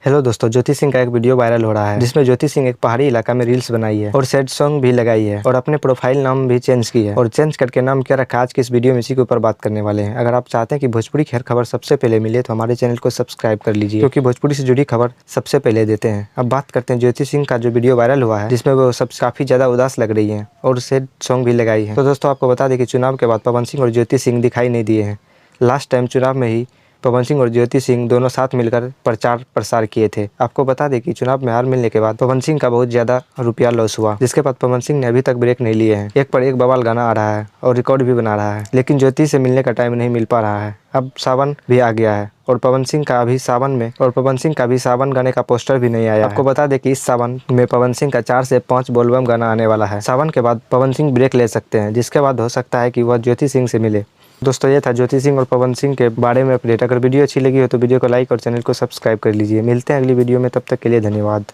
Hello दोस्तों, ज्योति सिंह का एक वीडियो वायरल हो रहा है जिसमें ज्योति सिंह एक पहाड़ी इलाका में रील्स बनाई है और सैड सॉन्ग भी लगाई है और अपने प्रोफाइल नाम भी चेंज की है और चेंज करके नाम क्या रखा आज की इस वीडियो में इसी के ऊपर बात करने वाले हैं। अगर आप चाहते हैं कि भोजपुरी की हर खबर सबसे पहले मिले तो हमारे चैनल को सब्सक्राइब कर लीजिए, क्योंकि भोजपुरी से जुड़ी खबर सबसे पहले देते हैं। अब बात करते हैं ज्योति सिंह का जो वीडियो वायरल हुआ है जिसमें वो सब काफी ज्यादा उदास लग रही है और सैड सॉन्ग भी लगाई है। तो दोस्तों आपको बता दें कि चुनाव के बाद पवन सिंह और ज्योति सिंह दिखाई नहीं दिए हैं। लास्ट टाइम चुनाव में ही पवन सिंह और ज्योति सिंह दोनों साथ मिलकर प्रचार प्रसार किए थे। आपको बता दें कि चुनाव में हार मिलने के बाद पवन सिंह का बहुत ज्यादा रुपया लॉस हुआ, जिसके बाद पवन सिंह ने अभी तक ब्रेक नहीं लिए हैं। एक पर एक बवाल गाना आ रहा है और रिकॉर्ड भी बना रहा है, लेकिन ज्योति से मिलने का टाइम नहीं मिल पा रहा है। अब सावन भी आ गया है और पवन सिंह का भी सावन गाने का पोस्टर भी नहीं आया। आपको बता दें कि इस सावन में पवन सिंह का 4 से 5 बोलबम गाना आने वाला है। सावन के बाद पवन सिंह ब्रेक ले सकते हैं, जिसके बाद हो सकता है कि वह ज्योति सिंह से मिले। दोस्तों ये था ज्योति सिंह और पवन सिंह के बारे में अपडेट। अगर वीडियो अच्छी लगी हो तो वीडियो को लाइक और चैनल को सब्सक्राइब कर लीजिए। मिलते हैं अगली वीडियो में, तब तक के लिए धन्यवाद।